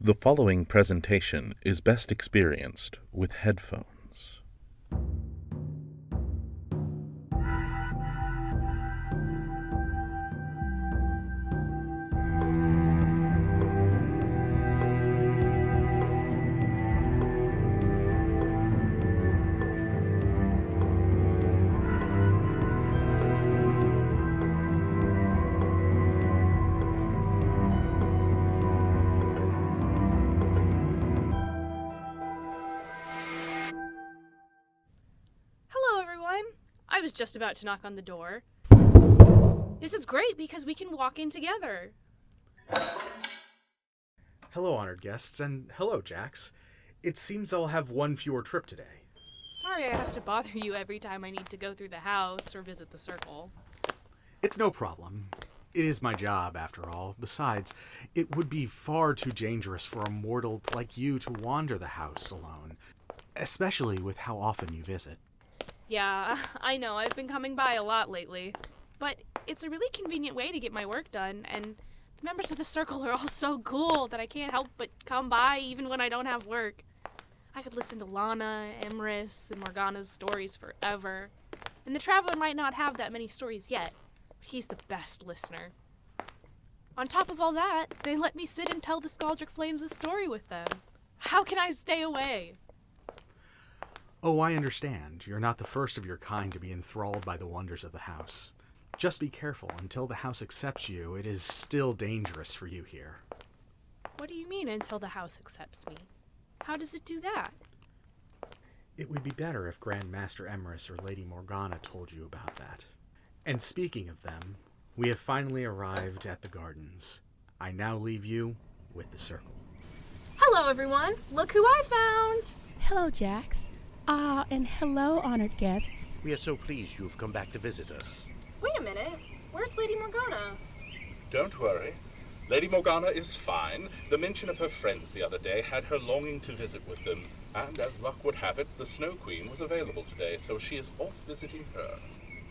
The following presentation is best experienced with headphones. I was just about to knock on the door. This is great because we can walk in together. Hello, honored guests, and hello, Jax. It seems I'll have one fewer trip today. Sorry I have to bother you every time I need to go through the house or visit the circle. It's no problem. It is my job, after all. Besides, it would be far too dangerous for a mortal like you to wander the house alone, especially with how often you visit. Yeah, I know, I've been coming by a lot lately. But it's a really convenient way to get my work done, and the members of the circle are all so cool that I can't help but come by even when I don't have work. I could listen to Lana, Emrys, and Morgana's stories forever. And the Traveler might not have that many stories yet, but he's the best listener. On top of all that, they let me sit and tell the Scaldric Flames a story with them. How can I stay away? Oh, I understand. You're not the first of your kind to be enthralled by the wonders of the house. Just be careful. Until the house accepts you, it is still dangerous for you here. What do you mean, until the house accepts me? How does it do that? It would be better if Grand Master Emrys or Lady Morgana told you about that. And speaking of them, we have finally arrived at the gardens. I now leave you with the circle. Hello, everyone. Look who I found. Hello, Jax. And hello, honored guests. We are so pleased you've come back to visit us. Wait a minute. Where's Lady Morgana? Don't worry. Lady Morgana is fine. The mention of her friends the other day had her longing to visit with them. And as luck would have it, the Snow Queen was available today, so she is off visiting her.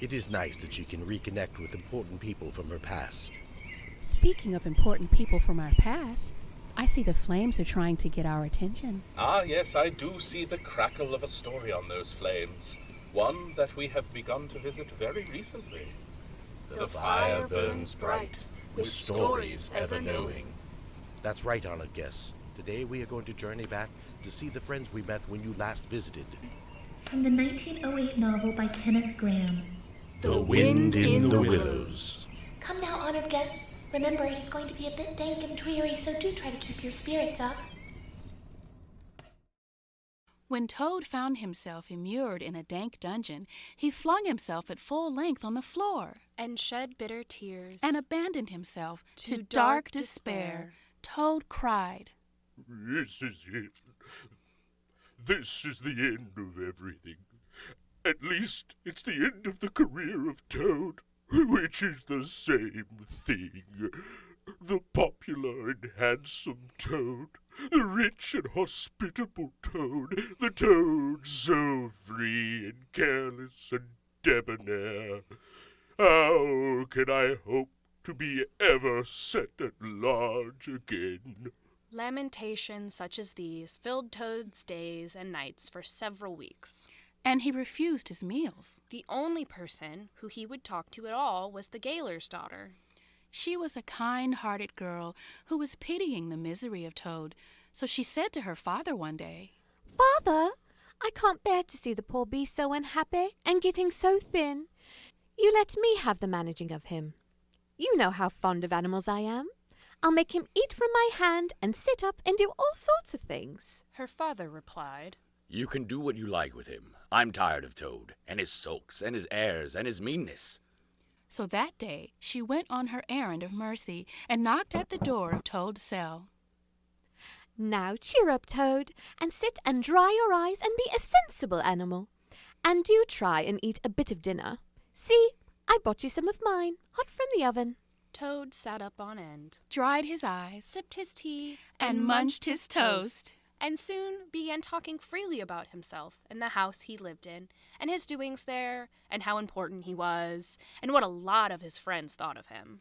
It is nice that she can reconnect with important people from her past. Speaking of important people from our past, I see the flames are trying to get our attention. Ah, yes, I do see the crackle of a story on those flames. One that we have begun to visit very recently. The fire burns bright, with stories ever knowing. That's right, honored guests. Today we are going to journey back to see the friends we met when you last visited. From the 1908 novel by Kenneth Graham. The Wind in the Willows. Come now, honored guests. Remember, it is going to be a bit dank and dreary, so do try to keep your spirits up. When Toad found himself immured in a dank dungeon, he flung himself at full length on the floor And shed bitter tears. and abandoned himself To to dark dark despair. despair. Toad cried. This is it. This is the end of everything. At least it's the end of the career of Toad, which is the same thing. The popular and handsome Toad, the rich and hospitable Toad, the Toad so free and careless and debonair. How can I hope to be ever set at large again? Lamentations such as these filled Toad's days and nights for several weeks. And he refused his meals. The only person who he would talk to at all was the Gaoler's daughter. She was a kind-hearted girl who was pitying the misery of Toad, so she said to her father one day, Father, I can't bear to see the poor beast so unhappy and getting so thin. You let me have the managing of him. You know how fond of animals I am. I'll make him eat from my hand and sit up and do all sorts of things. Her father replied, You can do what you like with him. I'm tired of Toad, and his sulks, and his airs, and his meanness. So that day she went on her errand of mercy and knocked at the door of Toad's cell. Now cheer up, Toad, and sit and dry your eyes and be a sensible animal. And do try and eat a bit of dinner. See, I bought you some of mine, hot from the oven. Toad sat up on end, Dried his eyes, sipped his tea, and munched his toast. and soon began talking freely about himself and the house he lived in, and his doings there, and how important he was, and what a lot of his friends thought of him.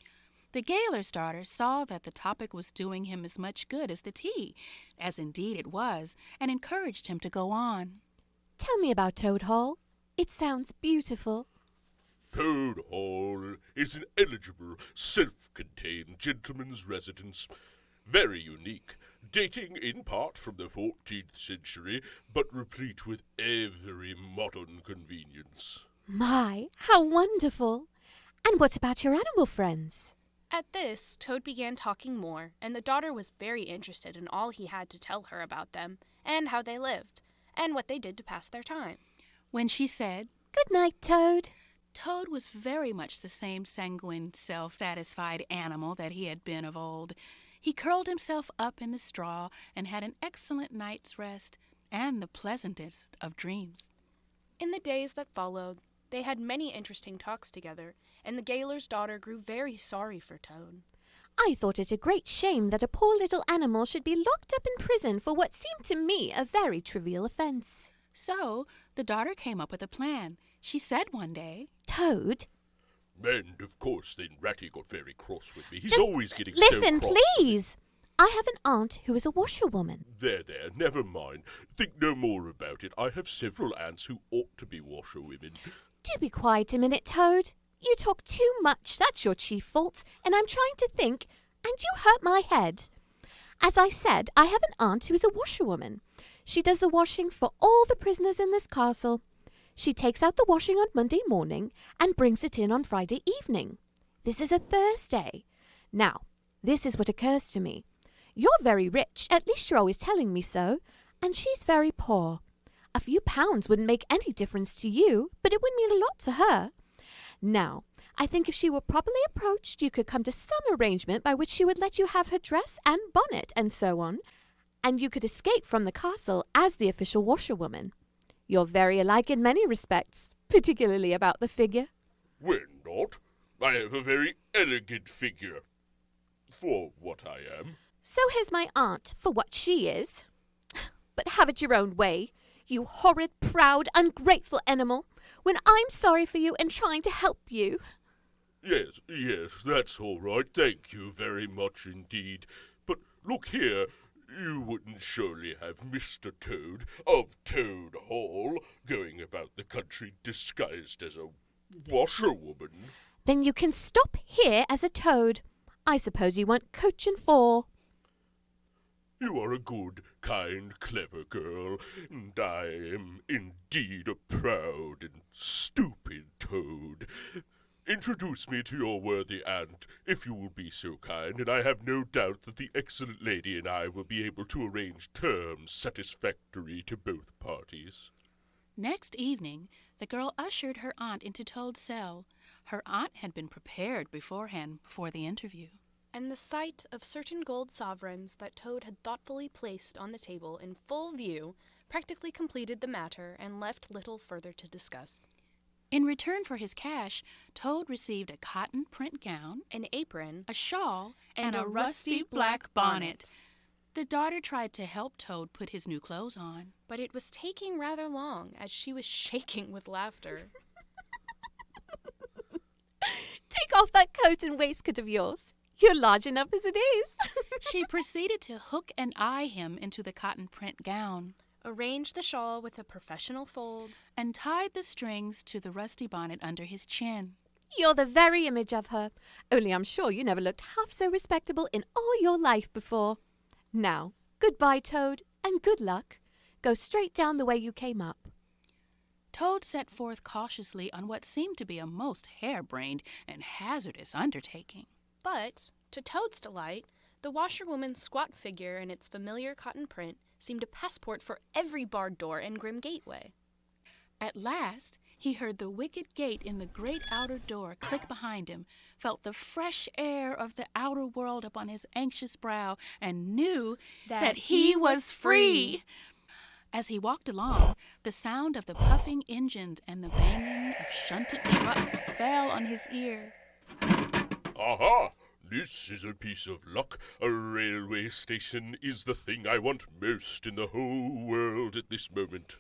The gaoler's daughter saw that the topic was doing him as much good as the tea, as indeed it was, and encouraged him to go on. Tell me about Toad Hall. It sounds beautiful. Toad Hall is an eligible, self-contained gentleman's residence. Very unique, dating in part from the 14th century, but replete with every modern convenience. My, how wonderful! And what about your animal friends? At this, Toad began talking more, and the daughter was very interested in all he had to tell her about them, and how they lived, and what they did to pass their time. When she said, Good night, Toad. Toad was very much the same sanguine, self-satisfied animal that he had been of old. He curled himself up in the straw and had an excellent night's rest and the pleasantest of dreams. In the days that followed, they had many interesting talks together, and the gaoler's daughter grew very sorry for Toad. I thought it a great shame that a poor little animal should be locked up in prison for what seemed to me a very trivial offense. So the daughter came up with a plan. She said one day, Toad, And, of course, then Ratty got very cross with me. He's just always getting listen, so cross. please. I have an aunt who is a washerwoman. There, never mind. Think no more about it. I have several aunts who ought to be washerwomen. Do be quiet a minute, Toad. You talk too much, that's your chief fault, and I'm trying to think, and you hurt my head. As I said, I have an aunt who is a washerwoman. She does the washing for all the prisoners in this castle. She takes out the washing on Monday morning and brings it in on Friday evening. This is a Thursday. Now, this is what occurs to me. You're very rich, at least you're always telling me so, and she's very poor. A few pounds wouldn't make any difference to you, but it would mean a lot to her. Now, I think if she were properly approached, you could come to some arrangement by which she would let you have her dress and bonnet and so on, and you could escape from the castle as the official washerwoman. You're very alike in many respects, particularly about the figure. We're not. I have a very elegant figure. For what I am. So here's my aunt, for what she is. But have it your own way, you horrid, proud, ungrateful animal, when I'm sorry for you and trying to help you. Yes, that's all right. Thank you very much indeed. But look here, you wouldn't surely have Mr. Toad of Toad Hall going about the country disguised as a washerwoman? Then you can stop here as a toad. I suppose you want coach and four. You are a good, kind, clever girl, and I am indeed a proud and stupid toad. Introduce me to your worthy aunt, if you will be so kind, and I have no doubt that the excellent lady and I will be able to arrange terms satisfactory to both parties. Next evening, the girl ushered her aunt into Toad's cell. Her aunt had been prepared beforehand for the interview. And the sight of certain gold sovereigns that Toad had thoughtfully placed on the table in full view practically completed the matter and left little further to discuss. In return for his cash, Toad received a cotton print gown, An apron, a shawl, and a rusty black bonnet. The daughter tried to help Toad put his new clothes on. but it was taking rather long as she was shaking with laughter. Take off that coat and waistcoat of yours. You're large enough as it is. She proceeded to hook and eye him into the cotton print gown, Arranged the shawl with a professional fold, and tied the strings to the rusty bonnet under his chin. You're the very image of her, only I'm sure you never looked half so respectable in all your life before. Now, goodbye, Toad, and good luck. Go straight down the way you came up. Toad set forth cautiously on what seemed to be a most harebrained and hazardous undertaking. but, to Toad's delight, the washerwoman's squat figure in its familiar cotton print seemed a passport for every barred door and grim gateway. At last, he heard the wicket gate in the great outer door click behind him, felt the fresh air of the outer world upon his anxious brow, and knew that he was free. As he walked along, the sound of the puffing engines and the banging of shunted trucks fell on his ear. Aha! This is a piece of luck. A railway station is the thing I want most in the whole world at this moment.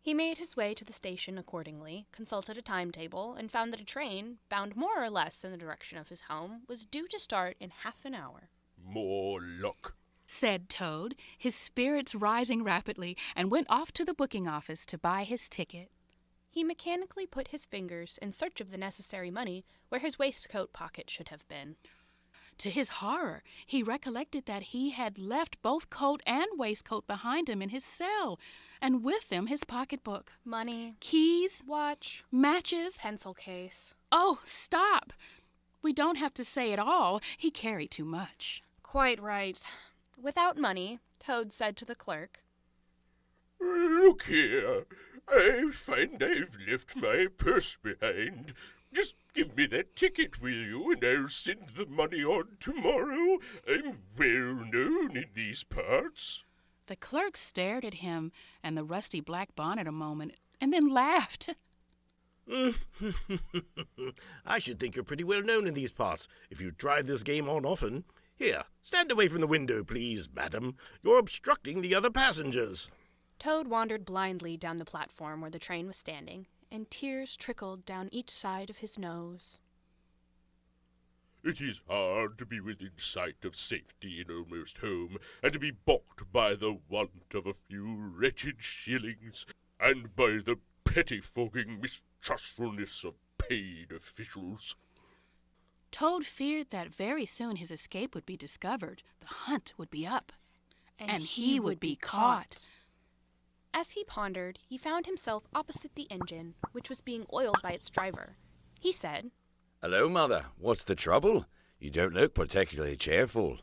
He made his way to the station accordingly, consulted a timetable, and found that a train, bound more or less in the direction of his home, was due to start in half an hour. More luck, said Toad, his spirits rising rapidly, and went off to the booking office to buy his ticket. He mechanically put his fingers in search of the necessary money where his waistcoat pocket should have been. To his horror, he recollected that he had left both coat and waistcoat behind him in his cell, and with them his pocketbook. Money, keys, watch, matches, pencil case. Oh, stop! We don't have to say it all. He carried too much. Quite right. Without money, Toad said to the clerk, Look here, I find I've left my purse behind. Just give me that ticket, will you, and I'll send the money on tomorrow. I'm well known in these parts. The clerk stared at him and the rusty black bonnet a moment, and then laughed. I should think you're pretty well known in these parts, if you tried this game on often. Here, stand away from the window, please, madam. You're obstructing the other passengers. Toad wandered blindly down the platform where the train was standing, and tears trickled down each side of his nose. It is hard to be within sight of safety and almost home, and to be balked by the want of a few wretched shillings, and by the pettifogging mistrustfulness of paid officials. Toad feared that very soon his escape would be discovered, the hunt would be up, and he would be caught. As he pondered, he found himself opposite the engine, which was being oiled by its driver. He said, Hello, Mother. What's the trouble? You don't look particularly cheerful.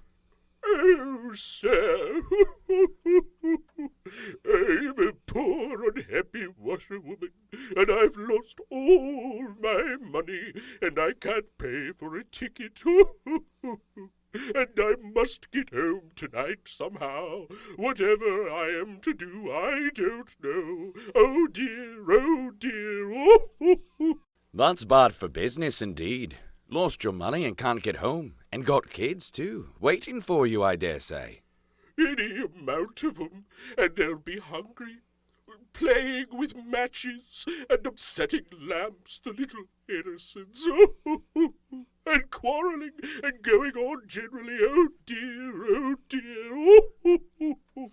Oh, sir, I'm a poor, unhappy washerwoman, and I've lost all my money, and I can't pay for a ticket. And I must get home tonight somehow. Whatever I am to do, I don't know. Oh, dear, oh, dear. That's bad for business indeed. Lost your money and can't get home. And got kids too, waiting for you, I dare say. Any amount of 'em, and they'll be hungry. Playing with matches and upsetting lamps, the little innocents. And quarrelling and going on generally. Oh, dear, oh, dear.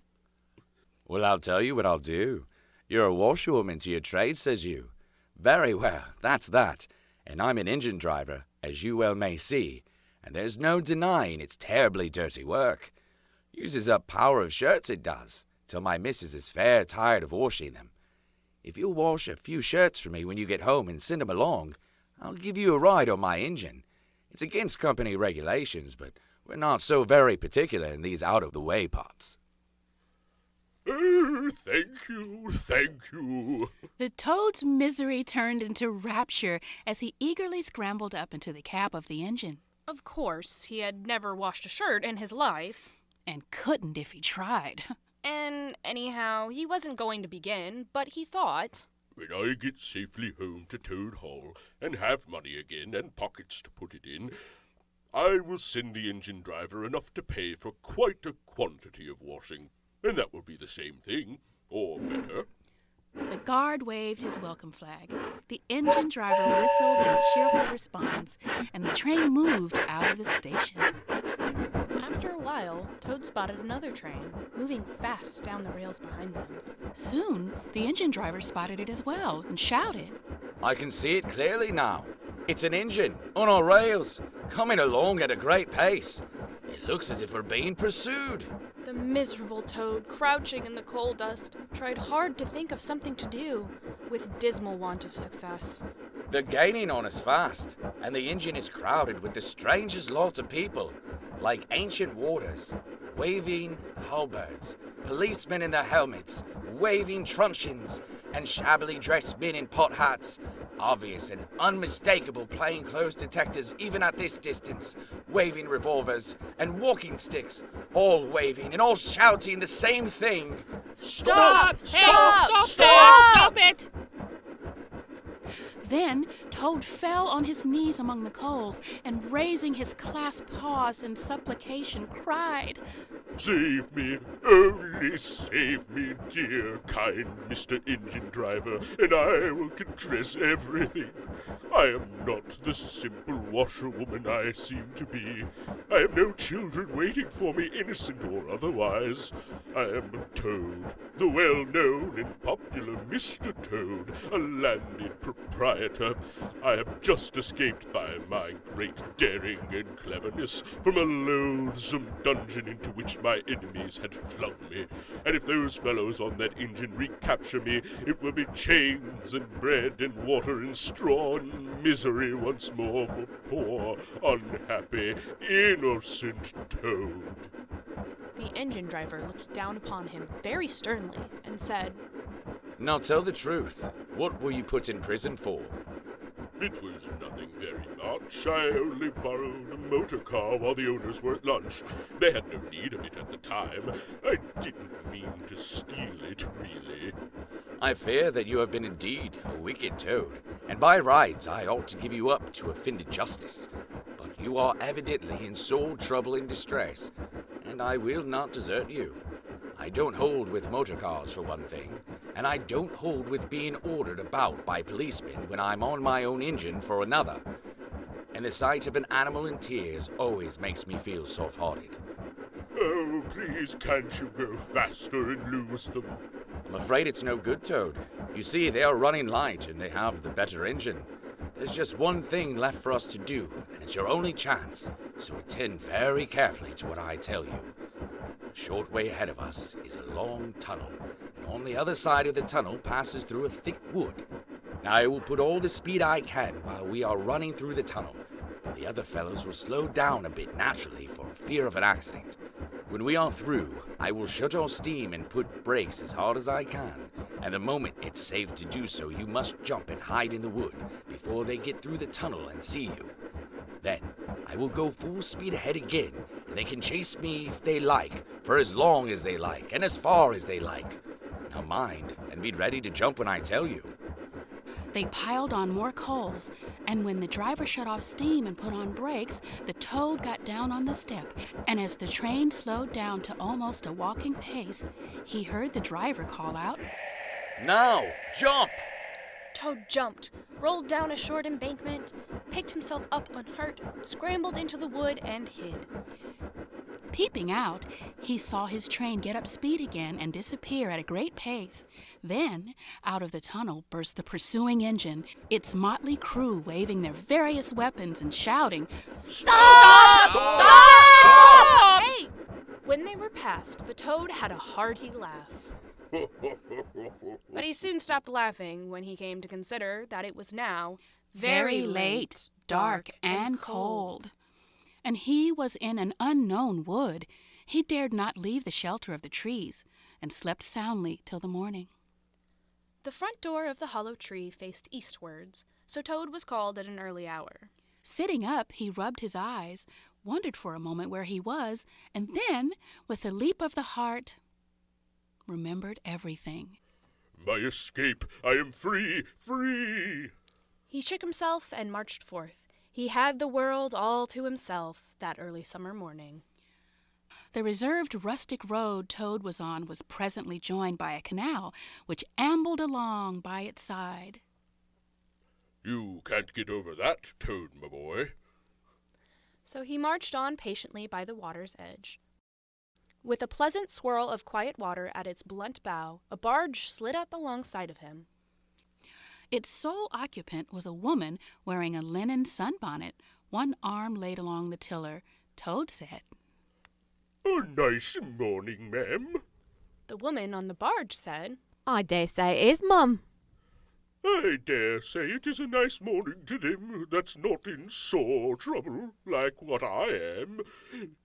Well, I'll tell you what I'll do. You're a washerwoman to your trade, says you. Very well, that's that. And I'm an engine driver, as you well may see. And there's no denying it's terribly dirty work. Uses up power of shirts, it does, till my missus is fair tired of washing them. If you'll wash a few shirts for me when you get home and send 'em along, I'll give you a ride on my engine. It's against company regulations, but we're not so very particular in these out-of-the-way parts. Oh, thank you, thank you. The Toad's misery turned into rapture as he eagerly scrambled up into the cab of the engine. Of course, he had never washed a shirt in his life. And couldn't if he tried. And anyhow, he wasn't going to begin, but he thought, when I get safely home to Toad Hall and have money again and pockets to put it in, I will send the engine driver enough to pay for quite a quantity of washing. And that will be the same thing, or better. The guard waved his welcome flag. The engine driver whistled in cheerful response, and the train moved out of the station. After a while, Toad spotted another train, moving fast down the rails behind them. Soon, the engine driver spotted it as well and shouted, I can see it clearly now. It's an engine, on our rails, coming along at a great pace. It looks as if we're being pursued. The miserable Toad, crouching in the coal dust, tried hard to think of something to do, with dismal want of success. They're gaining on us fast, and the engine is crowded with the strangest lot of people, like ancient warders, waving halberds, policemen in their helmets, waving truncheons, and shabbily dressed men in pot hats, obvious and unmistakable plainclothes detectives even at this distance, waving revolvers and walking sticks, all waving and all shouting the same thing. Stop! Stop! Stop it! Then Toad fell on his knees among the coals and, raising his clasped paws in supplication, cried, Save me! Only save me, dear, kind Mr. Engine Driver, and I will confess everything. I am not the simple washerwoman I seem to be. I have no children waiting for me, innocent or otherwise. I am a Toad, the well-known and popular Mr. Toad, a landed proprietor. I have just escaped by my great daring and cleverness from a loathsome dungeon into which my enemies had flung me, and if those fellows on that engine recapture me, it will be chains and bread and water and straw and misery once more for poor, unhappy, innocent Toad. The engine driver looked down upon him very sternly and said, Now tell the truth. What were you put in prison for? It was nothing very much. I only borrowed a motor car while the owners were at lunch. They had no need of it at the time. I didn't mean to steal it, really. I fear that you have been indeed a wicked Toad, and by rights I ought to give you up to offended justice. But you are evidently in sore trouble and distress, and I will not desert you. I don't hold with motor cars for one thing, and I don't hold with being ordered about by policemen when I'm on my own engine for another. And the sight of an animal in tears always makes me feel soft-hearted. Oh, please can't you go faster and lose them? I'm afraid it's no good, Toad. You see, they are running light and they have the better engine. There's just one thing left for us to do, and it's your only chance, so attend very carefully to what I tell you. A short way ahead of us is a long tunnel, and on the other side of the tunnel passes through a thick wood. Now, I will put all the speed I can while we are running through the tunnel, but the other fellows will slow down a bit naturally for fear of an accident. When we are through, I will shut off steam and put brakes as hard as I can, and the moment it's safe to do so, you must jump and hide in the wood before they get through the tunnel and see you. Then, I will go full speed ahead again, and they can chase me if they like, for as long as they like, and as far as they like. Now mind, and be ready to jump when I tell you. They piled on more coals, and when the driver shut off steam and put on brakes, the Toad got down on the step, and as the train slowed down to almost a walking pace, he heard the driver call out, Now, jump! Toad jumped, rolled down a short embankment, picked himself up unhurt, scrambled into the wood, and hid. Peeping out, he saw his train get up speed again and disappear at a great pace. Then, out of the tunnel burst the pursuing engine, its motley crew waving their various weapons and shouting, Stop! Stop! Hey! When they were past, the Toad had a hearty laugh. But he soon stopped laughing when he came to consider that it was now very late, dark, and cold. And he was in an unknown wood. He dared not leave the shelter of the trees, and slept soundly till the morning. The front door of the hollow tree faced eastwards, so Toad was called at an early hour. Sitting up, he rubbed his eyes, wondered for a moment where he was, and then, with a leap of the heart, remembered everything. My escape! I am free! Free! He shook himself and marched forth. He had the world all to himself that early summer morning. The reserved rustic road Toad was on was presently joined by a canal, which ambled along by its side. You can't get over that, Toad, my boy. So he marched on patiently by the water's edge. With a pleasant swirl of quiet water at its blunt bow, a barge slid up alongside of him. Its sole occupant was a woman wearing a linen sunbonnet, one arm laid along the tiller. Toad said, A nice morning, ma'am. The woman on the barge said, I dare say it is, Mum. I dare say it is a nice morning to them that's not in sore trouble, like what I am.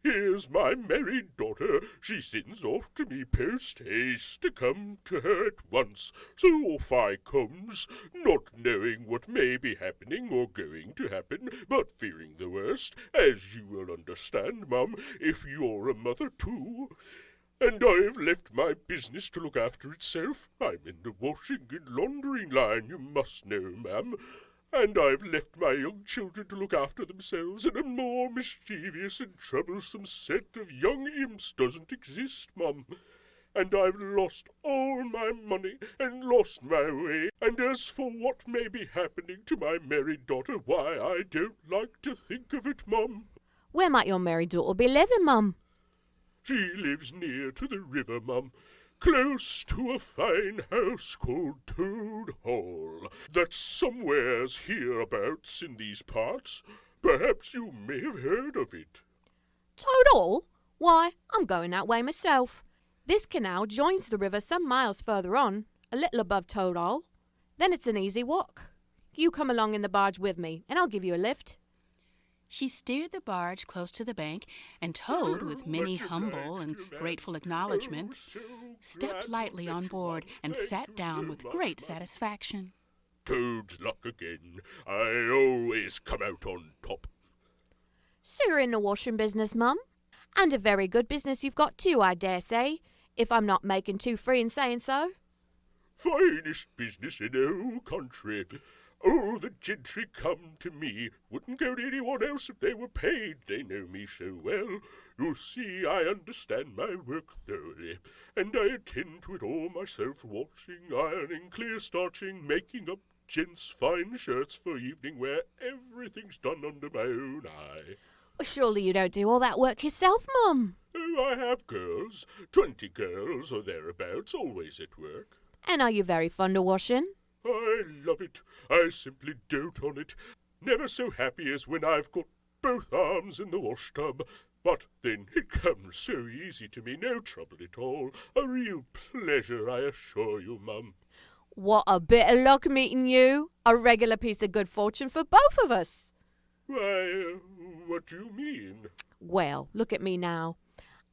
Here's my merry daughter. She sends off to me post-haste to come to her at once. So off I comes, not knowing what may be happening or going to happen, but fearing the worst, as you will understand, Mum, if you're a mother too. And I've left my business to look after itself. I'm in the washing and laundering line, you must know, ma'am. And I've left my young children to look after themselves, and a more mischievous and troublesome set of young imps doesn't exist, Mum. and I've lost all my money and lost my way. And as for what may be happening to my merry daughter, why, I don't like to think of it, Mum. Where might your merry daughter be living, Mum? She lives near to the river, Mum, close to a fine house called Toad Hall, that's somewheres hereabouts in these parts. Perhaps you may have heard of it. Toad Hall? Why, I'm going that way myself. This canal joins the river some miles further on, a little above Toad Hall. Then it's an easy walk. You come along in the barge with me, and I'll give you a lift. She steered the barge close to the bank, and Toad, with many humble and grateful acknowledgments, stepped lightly on board and sat down with great satisfaction. Toad's luck again. I always come out on top. So you're in the washing business, Mum? And a very good business you've got too, I dare say, if I'm not making too free in saying so. Finest business in the whole country. Oh, the gentry come to me. Wouldn't go to anyone else if they were paid. They know me so well. You see, I understand my work thoroughly, and I attend to it all myself, washing, ironing, clear-starching, making up gents' fine shirts for evening wear. Everything's done under my own eye. Well, surely you don't do all that work yourself, Mum. Oh, I have girls. 20 girls or thereabouts, always at work. And are you very fond of washing? I love it. I simply dote on it. Never so happy as when I've got both arms in the washtub. But then it comes so easy to me, no trouble at all. A real pleasure, I assure you, Mum. What a bit of luck meeting you. A regular piece of good fortune for both of us. Why, what do you mean? Well, look at me now.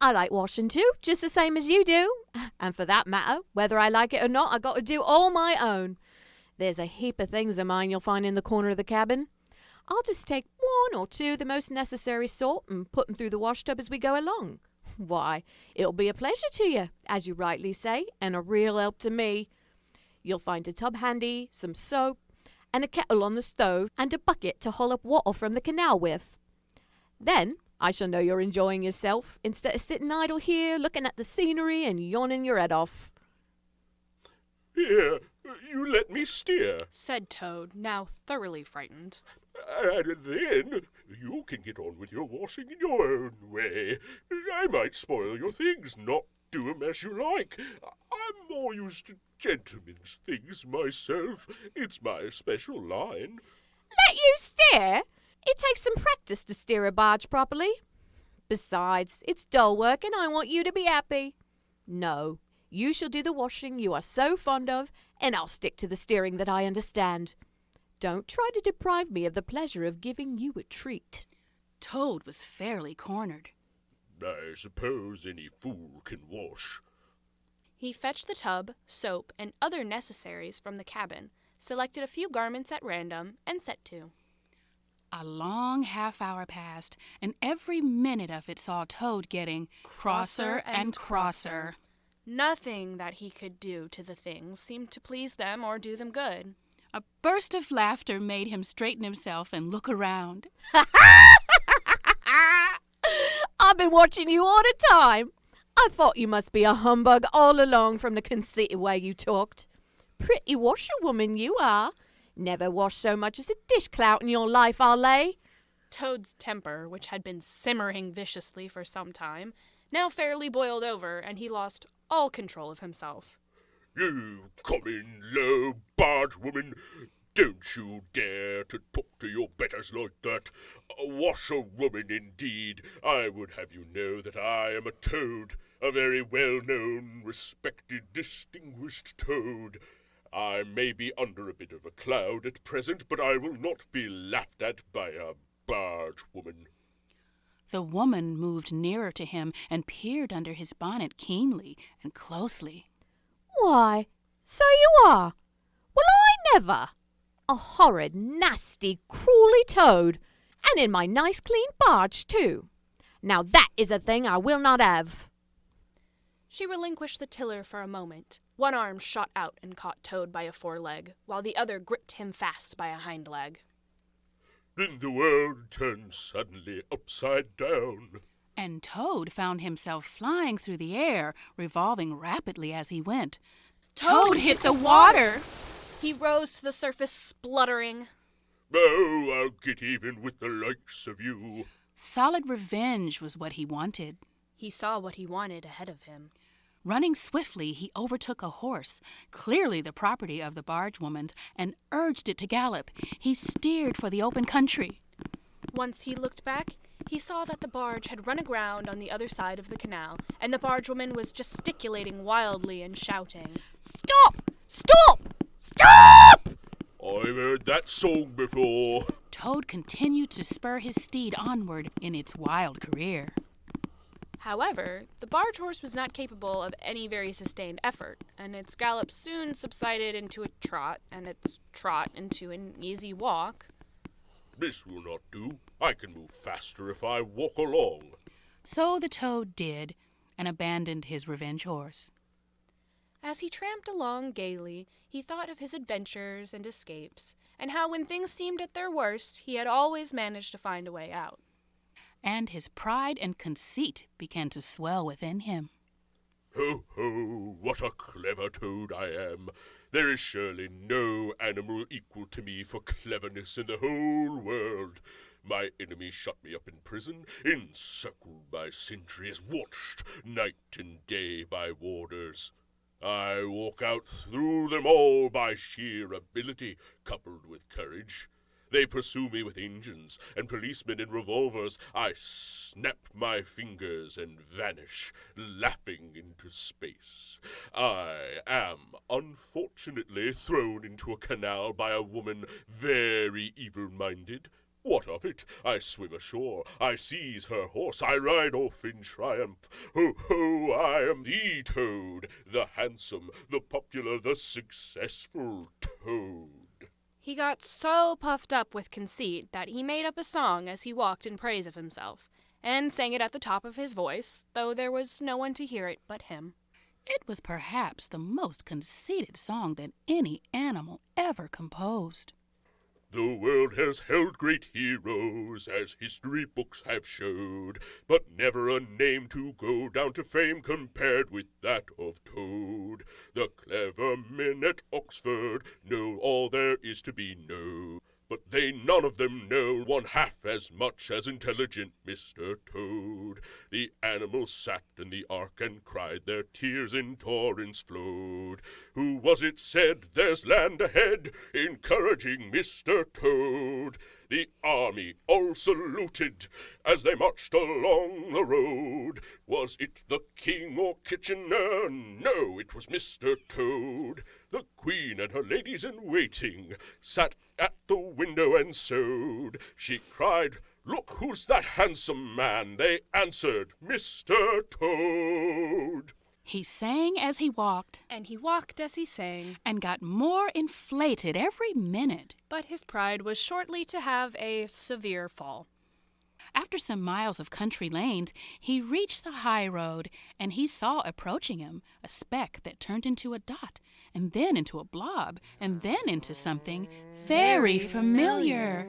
I like washing too, just the same as you do. And for that matter, whether I like it or not, I got to do all my own. There's a heap of things of mine you'll find in the corner of the cabin. I'll just take one or two, the most necessary sort, and put them through the washtub as we go along. Why, it'll be a pleasure to you, as you rightly say, and a real help to me. You'll find a tub handy, some soap, and a kettle on the stove, and a bucket to haul up water from the canal with. Then I shall know you're enjoying yourself, instead of sitting idle here, looking at the scenery and yawning your head off. Here, you let me steer, said Toad, now thoroughly frightened. And then you can get on with your washing in your own way. I might spoil your things, not do 'em as you like. I'm more used to gentlemen's things myself. It's my special line. Let you steer? It takes some practice to steer a barge properly. Besides, it's dull work and I want you to be happy. No, you shall do the washing you are so fond of, and I'll stick to the steering that I understand. Don't try to deprive me of the pleasure of giving you a treat. Toad was fairly cornered. I suppose any fool can wash. He fetched the tub, soap, and other necessaries from the cabin, selected a few garments at random, and set to. A long half-hour passed, and every minute of it saw Toad getting crosser and crosser. Nothing that he could do to the things seemed to please them or do them good. A burst of laughter made him straighten himself and look around. I've been watching you all the time. I thought you must be a humbug all along from the conceited way you talked. Pretty washerwoman you are. Never washed so much as a dishclout in your life, I'll lay. Toad's temper, which had been simmering viciously for some time, now fairly boiled over, and he lost all control of himself. You common low barge woman, don't you dare to talk to your betters like that. A washerwoman indeed. I would have you know that I am a toad, a very well-known, respected, distinguished toad. I may be under a bit of a cloud at present, but I will not be laughed at by a barge woman. The woman moved nearer to him and peered under his bonnet keenly and closely. Why, so you are. Well, I never. A horrid, nasty, cruelly toad, and in my nice clean barge, too. Now that is a thing I will not have. She relinquished the tiller for a moment. One arm shot out and caught Toad by a foreleg, while the other gripped him fast by a hind leg. Then the world turned suddenly upside down. And Toad found himself flying through the air, revolving rapidly as he went. Toad hit the water! He rose to the surface, spluttering. Oh, I'll get even with the likes of you. Solid revenge was what he wanted. He saw what he wanted ahead of him. Running swiftly, he overtook a horse, clearly the property of the barge woman, and urged it to gallop. He steered for the open country. Once he looked back, he saw that the barge had run aground on the other side of the canal, and the bargewoman was gesticulating wildly and shouting, Stop! Stop! Stop! I've heard that song before. Toad continued to spur his steed onward in its wild career. However, the barge horse was not capable of any very sustained effort, and its gallop soon subsided into a trot, and its trot into an easy walk. This will not do. I can move faster if I walk along. So the Toad did, and abandoned his revenge horse. As he tramped along gaily, he thought of his adventures and escapes, and how when things seemed at their worst, he had always managed to find a way out. And his pride and conceit began to swell within him. Ho, ho, what a clever Toad I am. There is surely no animal equal to me for cleverness in the whole world. My enemy shut me up in prison, encircled by sentries, watched night and day by warders. I walk out through them all by sheer ability, coupled with courage. They pursue me with engines and policemen in revolvers. I snap my fingers and vanish, laughing into space. I am unfortunately thrown into a canal by a woman very evil-minded. What of it? I swim ashore, I seize her horse, I ride off in triumph. Ho, ho, I am the Toad, the handsome, the popular, the successful Toad. He got so puffed up with conceit that he made up a song as he walked in praise of himself, and sang it at the top of his voice, though there was no one to hear it but him. It was perhaps the most conceited song that any animal ever composed. The world has held great heroes, as history books have showed, but never a name to go down to fame compared with that of Toad. The clever men at Oxford know all there is to be known, but they none of them know one half as much as intelligent Mr. Toad. The animals sat in the ark and cried, their tears in torrents flowed. Who was it said, "There's land ahead," encouraging Mr. Toad? The army all saluted as they marched along the road. Was it the king or Kitchener? No, it was Mr. Toad. The queen and her ladies in waiting sat at the window and sewed. She cried, "Look, who's that handsome man?" They answered, "Mr. Toad." He sang as he walked, And he walked as he sang, and got more inflated every minute. but his pride was shortly to have a severe fall. After some miles of country lanes, he reached the high road, and he saw approaching him a speck that turned into a dot, and then into a blob, and then into something very familiar.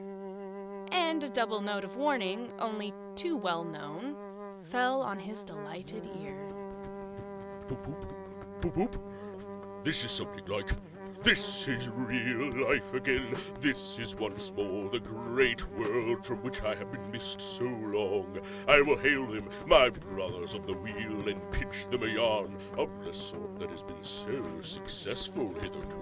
And a double note of warning, only too well known, fell on his delighted ear. Boop, boop, boop, boop. This is something like, this is real life again. This is once more the great world from which I have been missed so long. I will hail them, my brothers of the wheel, and pitch them a yarn of the sort that has been so successful hitherto.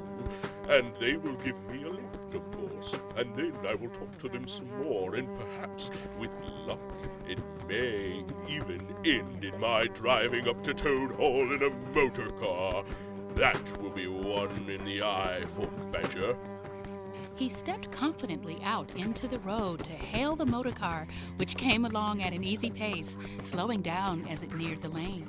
And they will give me a lift, of course, and then I will talk to them some more, and perhaps, with luck, it may even end in my driving up to Toad Hall in a motor car. That will be one in the eye for Badger. He stepped confidently out into the road to hail the motor car, which came along at an easy pace, slowing down as it neared the lane.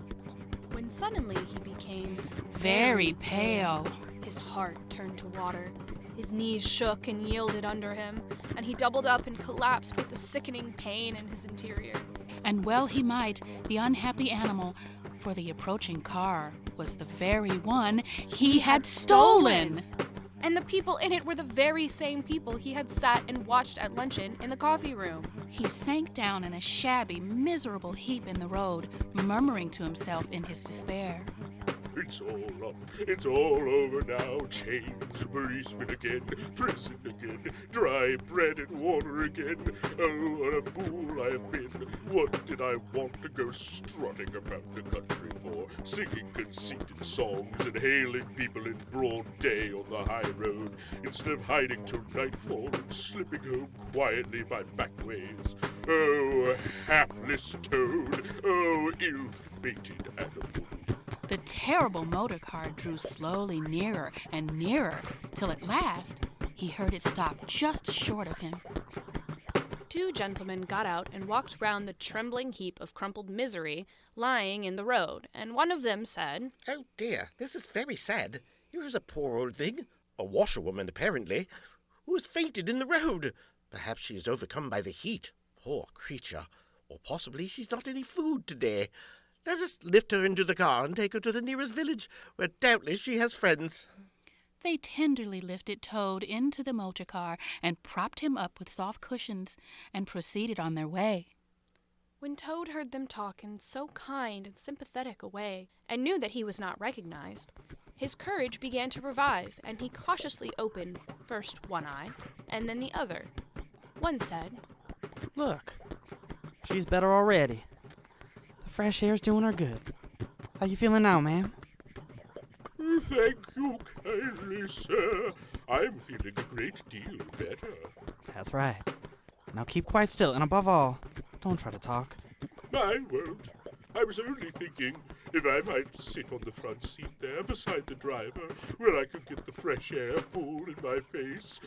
When suddenly he became Very pale. His heart turned to water. His knees shook and yielded under him, and he doubled up and collapsed with the sickening pain in his interior. And well he might, the unhappy animal, for the approaching car was the very one he had stolen. And the people in it were the very same people he had sat and watched at luncheon in the coffee room. He sank down in a shabby, miserable heap in the road, murmuring to himself in his despair. It's all up. It's all over now. Chains, policemen again, prison again, dry bread and water again. Oh, what a fool I have been. What did I want to go strutting about the country for? Singing conceited songs and hailing people in broad day on the high road, instead of hiding till nightfall and slipping home quietly by back ways. Oh, hapless Toad. Oh, ill-fated animal. The terrible motor car drew slowly nearer and nearer, till at last he heard it stop just short of him. Two gentlemen got out and walked round the trembling heap of crumpled misery lying in the road, and one of them said, "Oh dear, this is very sad. Here is a poor old thing, a washerwoman apparently, who has fainted in the road. Perhaps she is overcome by the heat. Poor creature. Or possibly she's not any food today. Let us lift her into the car and take her to the nearest village, where doubtless she has friends." They tenderly lifted Toad into the motor car and propped him up with soft cushions and proceeded on their way. When Toad heard them talk in so kind and sympathetic a way, and knew that he was not recognized, his courage began to revive, and he cautiously opened first one eye and then the other. One said, "Look, she's better already. The fresh air's doing her good. How you feeling now, ma'am?" Thank you kindly, sir. I'm feeling a great deal better. That's right. Now keep quite still, and above all, don't try to talk. I won't. I was only thinking if I might sit on the front seat there beside the driver, where I could get the fresh air full in my face.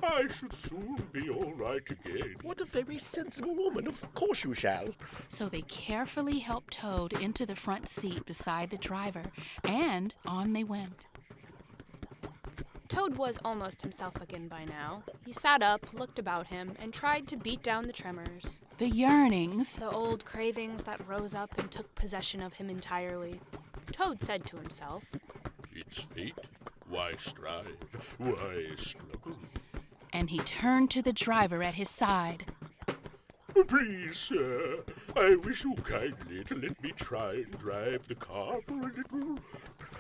I should soon be all right again. What a very sensible woman. Of course you shall. So they carefully helped Toad into the front seat beside the driver, and on they went. Toad was almost himself again by now. He sat up, looked about him, and tried to beat down the tremors, The yearnings, the old cravings that rose up and took possession of him entirely. Toad said to himself, It's fate. Why strive? Why struggle? and he turned to the driver at his side. Please, sir, I wish you kindly to let me try and drive the car for a little.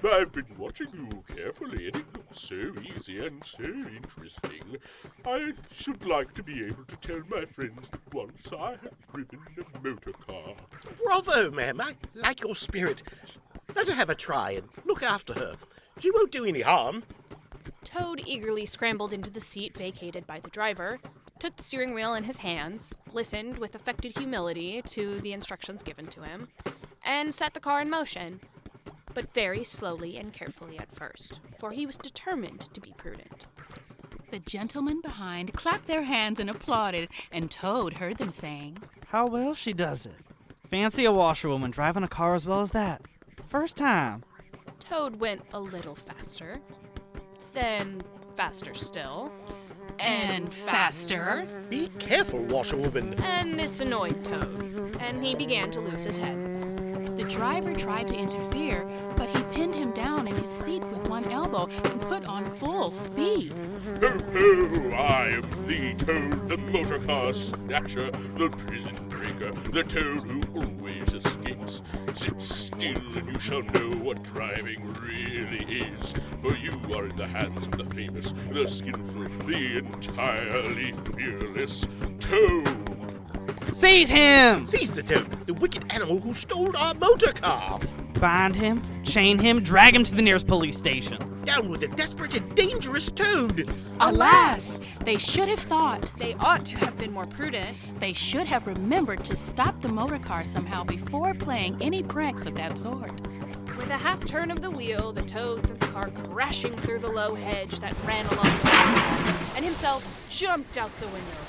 I've been watching you carefully, and it looks so easy and so interesting. I should like to be able to tell my friends that once I have driven a motor car. Bravo, ma'am. I like your spirit. Let her have a try and look after her. She won't do any harm. Toad eagerly scrambled into the seat vacated by the driver, took the steering wheel in his hands, listened with affected humility to the instructions given to him, and set the car in motion, but very slowly and carefully at first, for he was determined to be prudent. The gentlemen behind clapped their hands and applauded, and Toad heard them saying, "How well she does it. Fancy a washerwoman driving a car as well as that. First time." Toad went a little faster, then faster still, and faster. Be careful, washerwoman. And this annoyed Toad, and he began to lose his head. The driver tried to interfere, but he pinned him down in his seat with one elbow and put on full speed. Ho, ho! I am the Toad, the motor car snatcher, the prison breaker, the Toad who always escapes. Sit still and you shall know what driving really is, for you are in the hands of the famous, the skillful, the entirely fearless Toad. Seize him! Seize the Toad, the wicked animal who stole our motor car. Bind him, chain him, drag him to the nearest police station. Down with the desperate and dangerous Toad. Alas! They should have thought. They ought to have been more prudent. They should have remembered to stop the motor car somehow before playing any pranks of that sort. With a half turn of the wheel, the Toad sent the car crashing through the low hedge that ran along the path, and himself jumped out the window.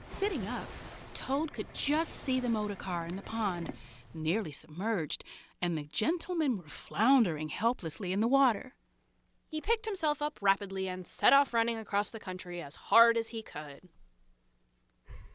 Sitting up, Toad could just see the motor car in the pond, nearly submerged, and the gentlemen were floundering helplessly in the water. He picked himself up rapidly and set off running across the country as hard as he could.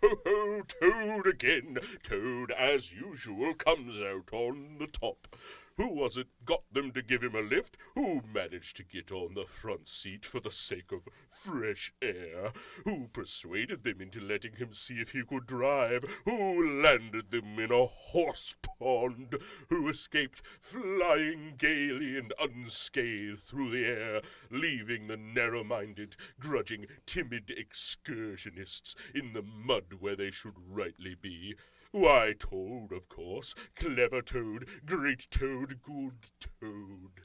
Ho, ho, Toad again. Toad, as usual, comes out on the top. Who was it got them to give him a lift? Who managed to get on the front seat for the sake of fresh air? Who persuaded them into letting him see if he could drive? Who landed them in a horse pond? Who escaped flying gaily and unscathed through the air, leaving the narrow-minded, grudging, timid excursionists in the mud where they should rightly be? Why, Toad, of course. Clever Toad, great Toad, good Toad.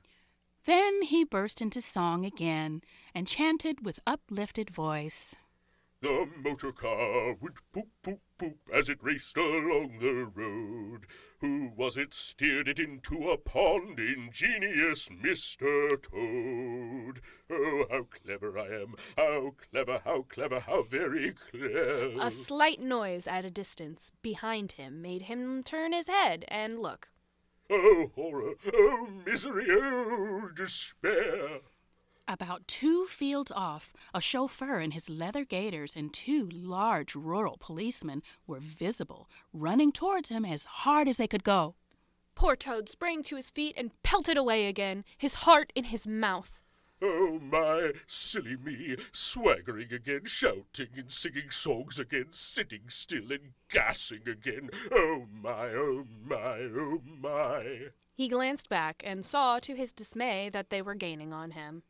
Then he burst into song again and chanted with uplifted voice. The motor car went poop, poop, poop as it raced along the road. Who was it steered it into a pond? Ingenious Mr. Toad. Oh, how clever I am! How clever, how very clever! A slight noise at a distance behind him made him turn his head and look. Oh, horror! Oh, misery! Oh, despair! About 2 fields off, a chauffeur in his leather gaiters and 2 large rural policemen were visible, running towards him as hard as they could go. Poor Toad sprang to his feet and pelted away again, his heart in his mouth. Oh, my, silly me, swaggering again, shouting and singing songs again, sitting still and gassing again. Oh, my, oh, my, oh, my. He glanced back and saw, to his dismay, that they were gaining on him.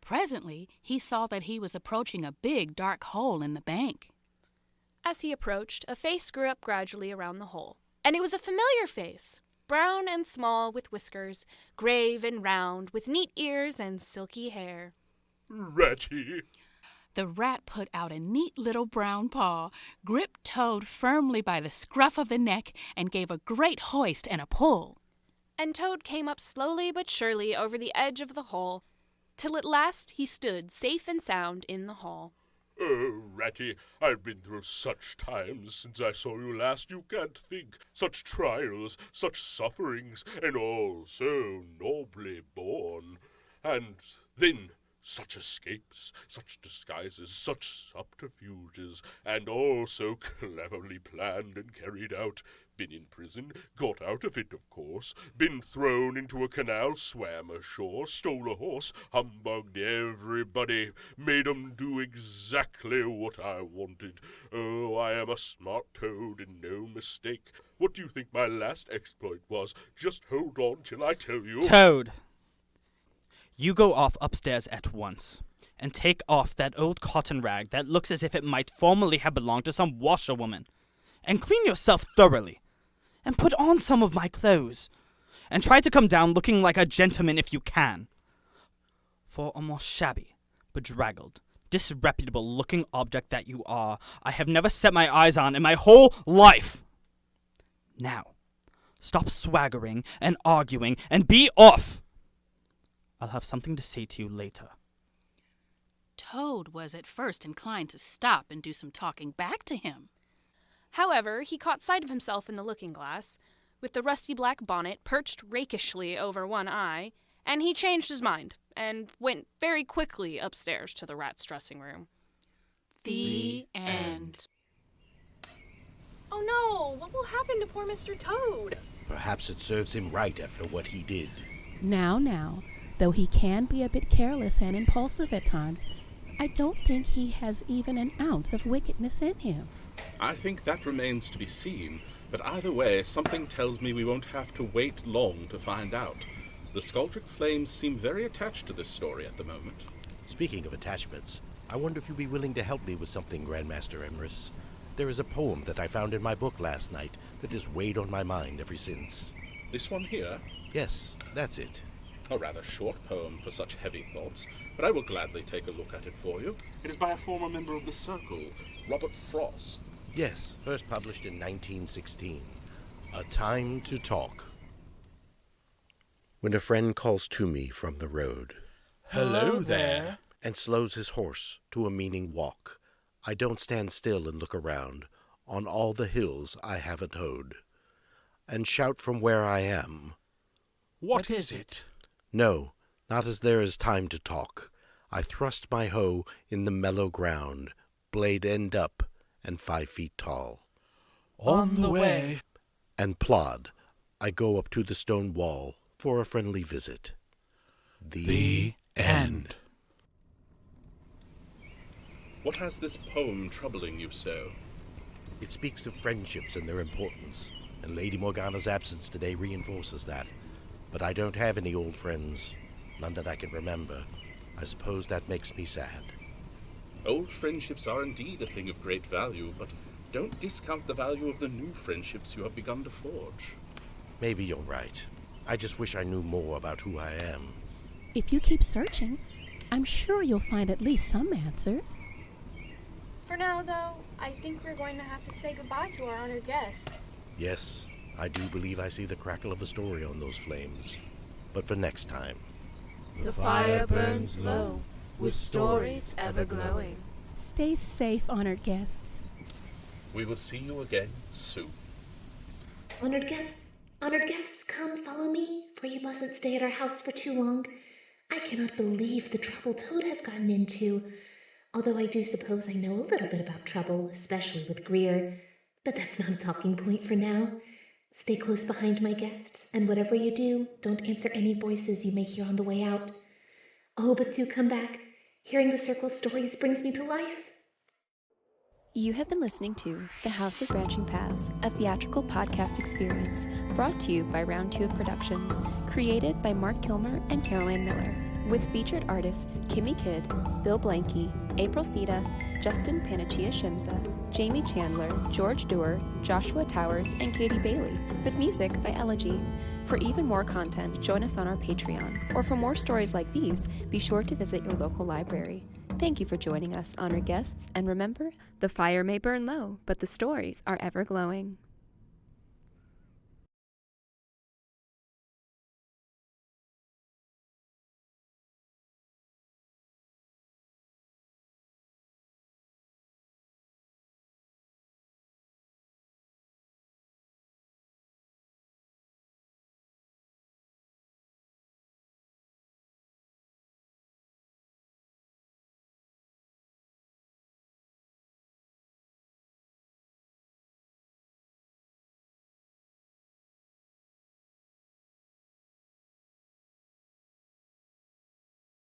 Presently, he saw that he was approaching a big, dark hole in the bank. As he approached, a face grew up gradually around the hole, and it was a familiar face, brown and small with whiskers, grave and round, with neat ears and silky hair. Ratty. The rat put out a neat little brown paw, gripped Toad firmly by the scruff of the neck, and gave a great hoist and a pull. And Toad came up slowly but surely over the edge of the hole, till at last he stood safe and sound in the hall. Oh, Ratty, I've been through such times since I saw you last, you can't think. Such trials, such sufferings, and all so nobly borne. And then such escapes, such disguises, such subterfuges, and all so cleverly planned and carried out. Been in prison, got out of it, of course, been thrown into a canal, swam ashore, stole a horse, humbugged everybody, made 'em do exactly what I wanted. Oh, I am a smart Toad and no mistake. What do you think my last exploit was? Just hold on till I tell you. Toad, you go off upstairs at once, and take off that old cotton rag that looks as if it might formerly have belonged to some washerwoman, and clean yourself thoroughly, and put on some of my clothes, and try to come down looking like a gentleman if you can. For a more shabby, bedraggled, disreputable-looking object that you are, I have never set my eyes on in my whole life. Now, stop swaggering and arguing, and be off! I'll have something to say to you later. Toad was at first inclined to stop and do some talking back to him. However, he caught sight of himself in the looking-glass, with the rusty black bonnet perched rakishly over one eye, and he changed his mind, and went very quickly upstairs to the rat's dressing-room. The end. Oh no! What will happen to poor Mr. Toad? Perhaps it serves him right after what he did. Now, though he can be a bit careless and impulsive at times, I don't think he has even an ounce of wickedness in him. I think that remains to be seen, but either way, something tells me we won't have to wait long to find out. The Scaldric Flames seem very attached to this story at the moment. Speaking of attachments, I wonder if you'd be willing to help me with something, Grandmaster Emrys. There is a poem that I found in my book last night that has weighed on my mind ever since. This one here? Yes, that's it. A rather short poem for such heavy thoughts, but I will gladly take a look at it for you. It is by a former member of the Circle, Robert Frost. Yes, first published in 1916. A Time to Talk. When a friend calls to me from the road, Hello there, and slows his horse to a meaning walk, I don't stand still and look around on all the hills I haven't hoed, and shout from where I am, What is it? No, not as there is time to talk. I thrust my hoe in the mellow ground, blade end up and 5 feet tall. On the way. And plod, I go up to the stone wall for a friendly visit. The end. What has this poem troubling you so? It speaks of friendships and their importance, and Lady Morgana's absence today reinforces that. But I don't have any old friends, none that I can remember. I suppose that makes me sad. Old friendships are indeed a thing of great value, but don't discount the value of the new friendships you have begun to forge. Maybe you're right. I just wish I knew more about who I am. If you keep searching, I'm sure you'll find at least some answers. For now, though, I think we're going to have to say goodbye to our honored guest. Yes, I do believe I see the crackle of a story on those flames. But for next time. The fire burns low, with stories ever glowing. Stay safe, honored guests. We will see you again soon. Honored guests, come follow me, for you mustn't stay at our house for too long. I cannot believe the trouble Toad has gotten into. Although I do suppose I know a little bit about trouble, especially with Greer. But that's not a talking point for now. Stay close behind my guests, and whatever you do, don't answer any voices you may hear on the way out. Oh, but do come back. Hearing the Circle's stories brings me to life. You have been listening to The House of Branching Paths, a theatrical podcast experience brought to you by Round 2 of Productions, created by Mark Kilmer and Caroline Miller, with featured artists Kimmy Kidd, Bill Blanky, April Sita, Justin Panachia Shimza, Jamie Chandler, George Dewar, Joshua Towers, and Katie Bailey, with music by Elegy. For even more content, join us on our Patreon, or for more stories like these, be sure to visit your local library. Thank you for joining us, honored guests, and remember, the fire may burn low, but the stories are ever glowing.